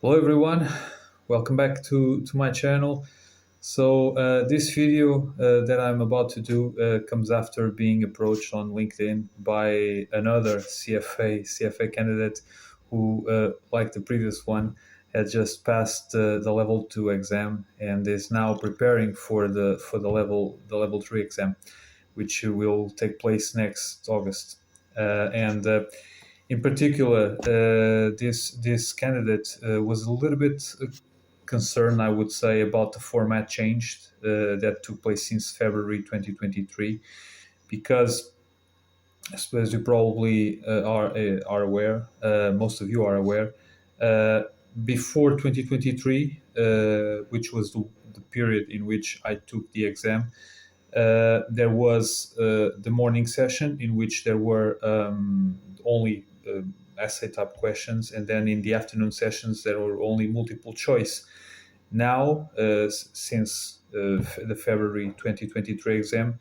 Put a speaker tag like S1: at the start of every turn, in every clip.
S1: Hello everyone, welcome back to my channel. This video that I'm about to do comes after being approached on LinkedIn by another CFA candidate who, like the previous one, had just passed the level 2 exam and is now preparing for the level 3 exam, which will take place next August. And In particular, this candidate was a little bit concerned, I would say, about the format changed that took place since February 2023, because as you probably are aware, most of you are aware, uh, before 2023, which was the period in which I took the exam, there was the morning session in which there were only essay type questions, and then in the afternoon sessions there were only multiple choice. Now, since the February 2023 exam,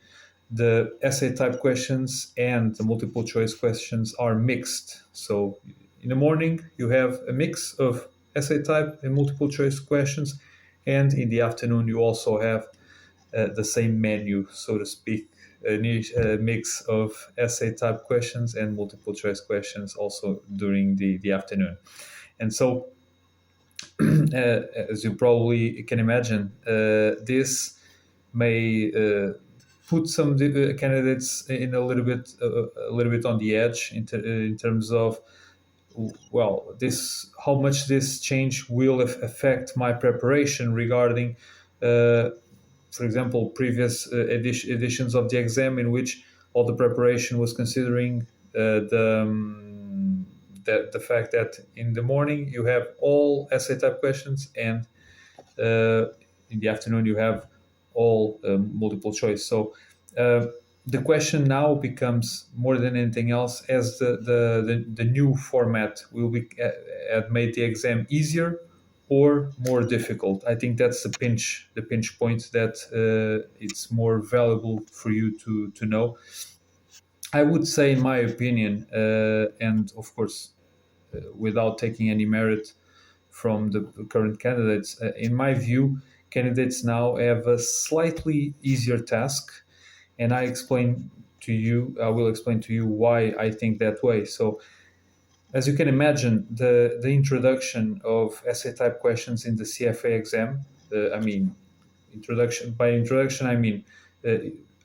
S1: the essay type questions and the multiple choice questions are mixed. So in the morning you have a mix of essay type and multiple choice questions, and in the afternoon you also have the same menu, so to speak, a mix of essay type questions and multiple choice questions also during the afternoon. And so, as you probably can imagine, this may put some candidates in a little bit on the edge in terms of, well, this how much this change will affect my preparation regarding for example, previous editions of the exam in which all the preparation was considering the fact that in the morning you have all essay type questions, and in the afternoon you have all multiple choice. So the question now becomes, more than anything else, as the new format will be have made the exam easier or more difficult. I think that's the pinch point that it's more valuable for you to know. I would say, in my opinion, and of course, without taking any merit from the current candidates, in my view, candidates now have a slightly easier task, and I will explain to you why I think that way. So, as you can imagine, the introduction of essay type questions in the CFA exam, I mean, introduction, I mean, uh,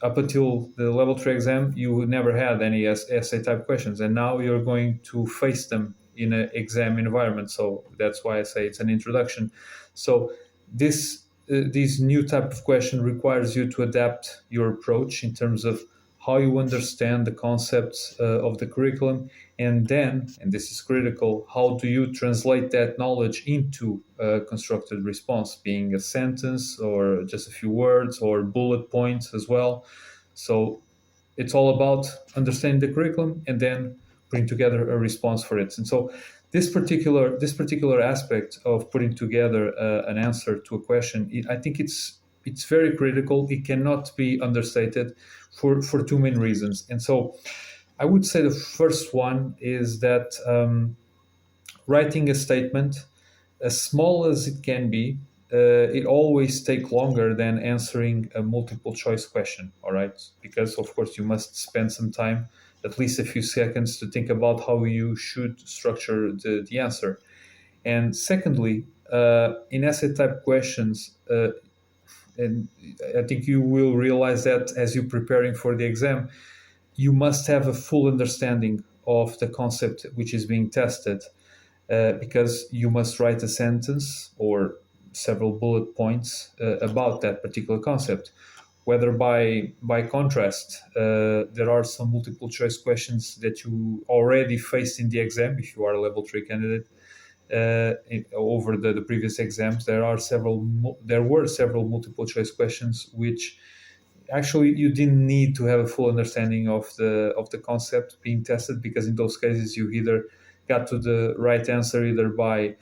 S1: up until the level 3 exam, you never had any essay type questions, and now you're going to face them in an exam environment. So that's why I say it's an introduction. So this new type of question requires you to adapt your approach in terms of how you understand the concepts of the curriculum, and then, and this is critical, how do you translate that knowledge into a constructed response, being a sentence or just a few words or bullet points as well. So it's all about understanding the curriculum and then putting together a response for it. And so this particular aspect of putting together an answer to a question, I think it's very critical. It cannot be understated for two main reasons. And so I would say the first one is that writing a statement, as small as it can be, it always take longer than answering a multiple choice question. All right, because of course you must spend some time, at least a few seconds, to think about how you should structure the answer. And secondly, in essay type questions, and I think you will realize that as you're preparing for the exam, you must have a full understanding of the concept which is being tested, because you must write a sentence or several bullet points about that particular concept. Whether by contrast, there are some multiple choice questions that you already faced in the exam if you are a level 3 candidate. Over the previous exams, there were several multiple choice questions which actually you didn't need to have a full understanding of the concept being tested, because in those cases you either got to the right answer either by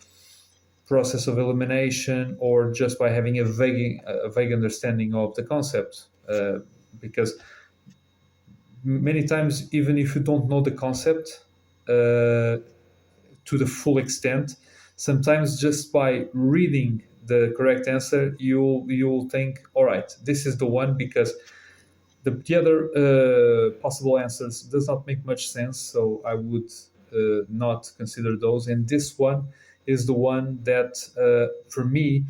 S1: process of elimination or just by having a vague understanding of the concept, because many times, even if you don't know the concept to the full extent, sometimes just by reading the correct answer, you'll think, all right, this is the one, because the other possible answers does not make much sense, so I would not consider those. And this one is the one that, for me,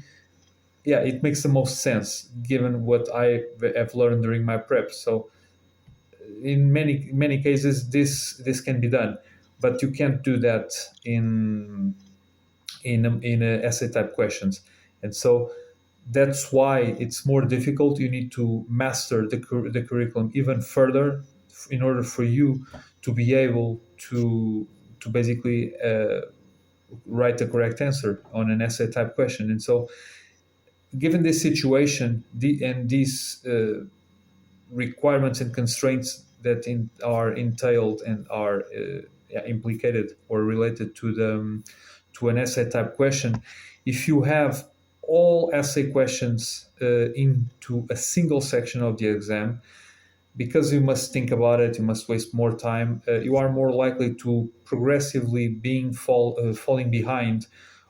S1: yeah, it makes the most sense given what I have learned during my prep. So in many cases, this can be done, but you can't do that in essay type questions. And so that's why it's more difficult. You need to master the curriculum even further in order for you to be able to basically write the correct answer on an essay type question. And so, given this situation, and these requirements and constraints that are entailed and are yeah, implicated or related to the to an essay type question, if you have all essay questions into a single section of the exam, because you must think about it, you must waste more time, you are more likely to progressively falling behind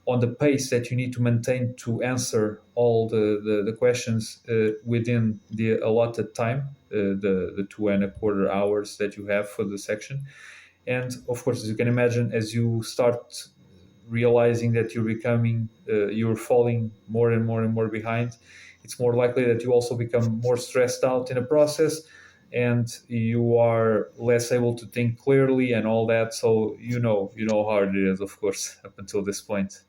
S1: on the pace that you need to maintain to answer all the questions within the allotted time, the 2.25 hours that you have for the section. And of course, as you can imagine, as you start realizing that you're falling more and more and more behind, it's more likely that you also become more stressed out in the process, and you are less able to think clearly and all that. So you know how it is, of course, up until this point.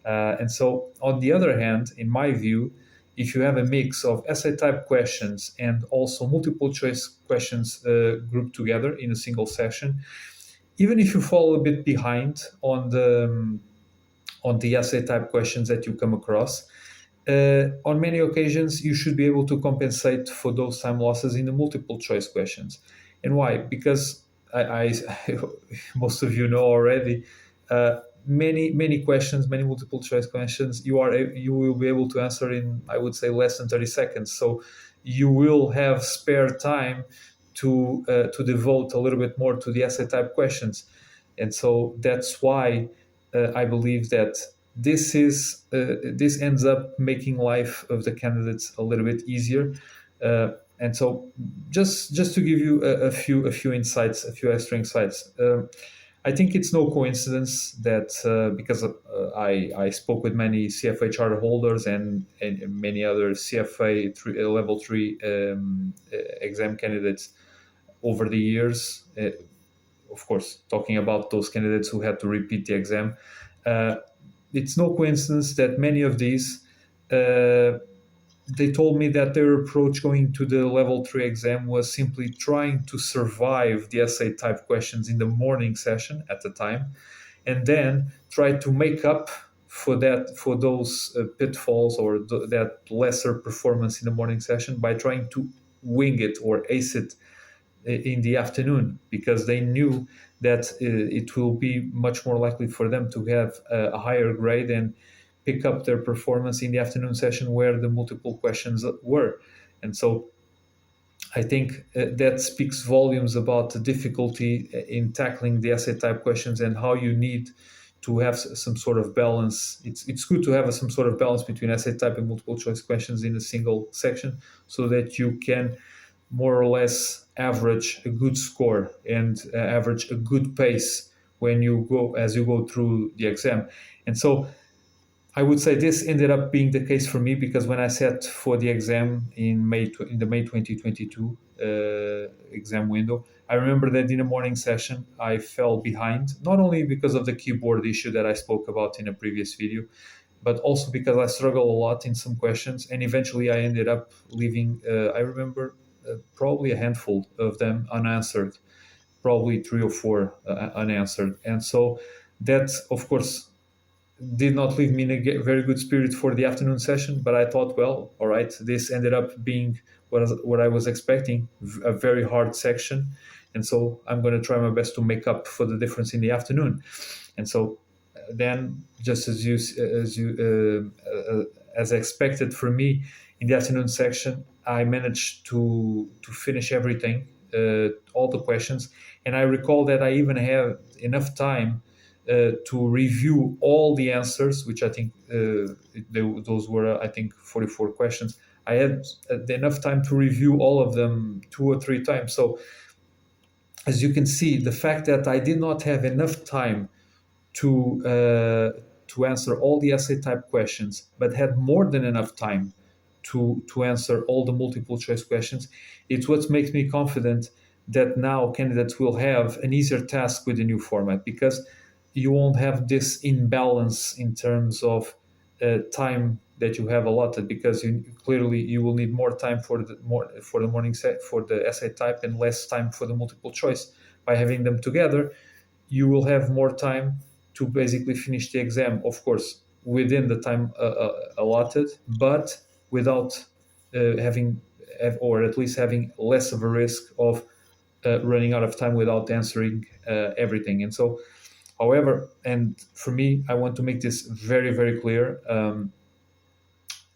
S1: And so, on the other hand, in my view, if you have a mix of essay type questions and also multiple choice questions grouped together in a single session, even if you fall a bit behind on the essay type questions that you come across, on many occasions you should be able to compensate for those time losses in the multiple choice questions. And why? Because I most of you know already, many questions, many multiple choice questions, you will be able to answer in, I would say, less than 30 seconds. So you will have spare time to devote a little bit more to the essay type questions. And so that's why I believe that this ends up making life of the candidates a little bit easier. And so, just to give you a few insights, a few extra insights. I think it's no coincidence that because I spoke with many CFA charter holders and many other CFA level 3 exam candidates over the years. Of course, talking about those candidates who had to repeat the exam, uh, it's no coincidence that many of these, they told me that their approach going to the level 3 exam was simply trying to survive the essay type questions in the morning session at the time, and then try to make up for those pitfalls or that lesser performance in the morning session by trying to wing it or ace it in the afternoon, because they knew that it will be much more likely for them to have a higher grade and pick up their performance in the afternoon session where the multiple questions were. And so I think that speaks volumes about the difficulty in tackling the essay type questions and how you need to have some sort of balance. It's good to have some sort of balance between essay type and multiple choice questions in a single section, so that you can more or less average a good score and average a good pace when you go through the exam. And so I would say this ended up being the case for me, because when I sat for the exam in the May 2022 exam window, I remember that in the morning session I fell behind, not only because of the keyboard issue that I spoke about in a previous video, but also because I struggled a lot in some questions, and eventually I ended up leaving. I remember probably a handful of them unanswered, probably three or four unanswered, and so that, of course, did not leave me in a very good spirit for the afternoon session. But I thought, well, all right, this ended up being what I was expecting, a very hard section, and so I'm going to try my best to make up for the difference in the afternoon. And so then, just as expected for me, in the afternoon section, I managed to finish everything, all the questions, and I recall that I even have enough time to review all the answers, which I think those were, I think, 44 questions. I had enough time to review all of them 2 or 3 times. So as you can see, the fact that I did not have enough time to answer all the essay type questions, but had more than enough time to answer all the multiple choice questions, it's what makes me confident that now candidates will have an easier task with the new format, because you won't have this imbalance in terms of time that you have allotted, because clearly you will need more time for the morning set for the essay type and less time for the multiple choice. By having them together, you will have more time to basically finish the exam, of course, within the time allotted, but without or at least having less of a risk of running out of time without answering everything. And so, however, and for me, I want to make this very, very clear.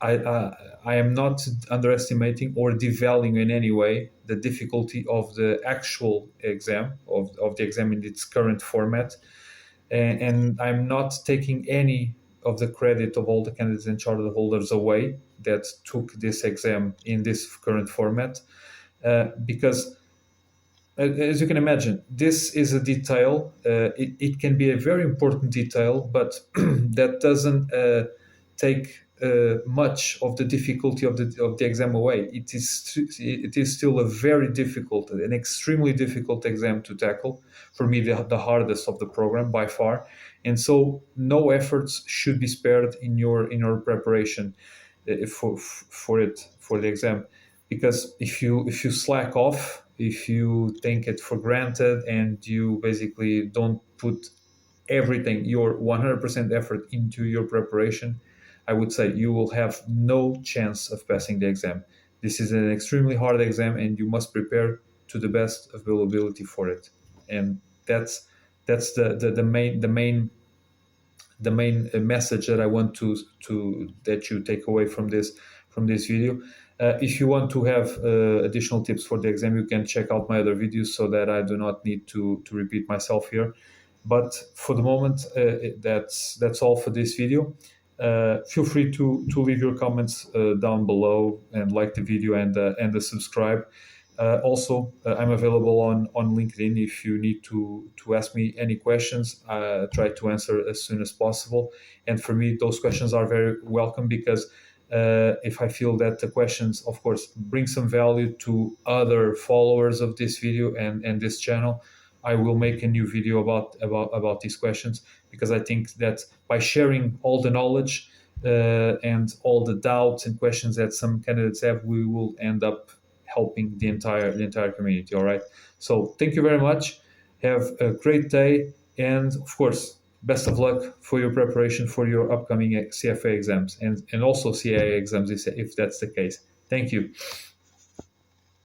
S1: I am not underestimating or devaluing in any way the difficulty of the actual exam, of the exam in its current format. And I'm not taking any of the credit of all the candidates and charter holders away that took this exam in this current format, because as you can imagine, this is a detail. It can be a very important detail, but that doesn't take much of the difficulty of the exam away. It is still a very difficult, an extremely difficult exam to tackle. For me, the hardest of the program by far. And so, no efforts should be spared in your preparation for the exam, because if you slack off, if you take it for granted, and you basically don't put everything, your 100% effort into your preparation, I would say you will have no chance of passing the exam. This is an extremely hard exam, and you must prepare to the best availability for it. And that's the main message that I want to that you take away from this video. If you want to have additional tips for the exam, you can check out my other videos, so that I do not need to repeat myself here. But for the moment, that's all for this video. Feel free to leave your comments down below, and like the video, and the subscribe. Also, I'm available on LinkedIn if you need to ask me any questions. Try to answer as soon as possible. And for me, those questions are very welcome, because if I feel that the questions, of course, bring some value to other followers of this video and this channel, I will make a new video about these questions, because I think that by sharing all the knowledge and all the doubts and questions that some candidates have, we will end up helping the entire community. All right. So thank you very much. Have a great day, and of course, best of luck for your preparation for your upcoming CFA exams, and also CIA exams if that's the case. Thank you.